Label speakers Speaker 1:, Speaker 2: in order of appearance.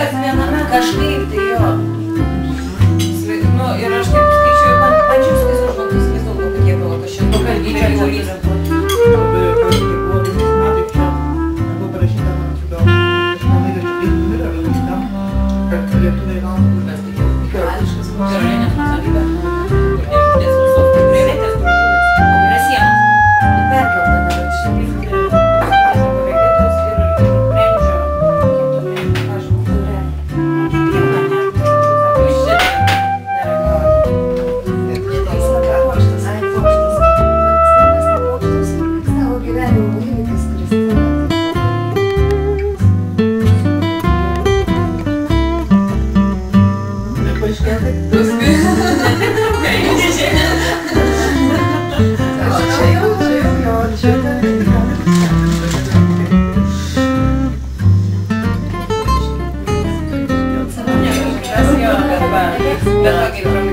Speaker 1: viskas viename kažkaip tai jo. Nu, ir aš taip skaičiuoju, man bandžiau įsivaizduoti, kad jie buvo to šimto kalbydžio gyvulys. Lietuviai gauna grupės, tai kališkas karalienės nusavybė. Nežudės visos, krevetės gružuvės. Prie sienos. Perkelta dabar šiandien. Krevetės ir brendžio. Kaip to aš kulė. Pilna, ne? Jūs čia nereagavote. Tai saka pokštas. Ai, pokštas. Sniegas ne pokštas. Savo gyvenimo įvykis, kuris Bet va, kaip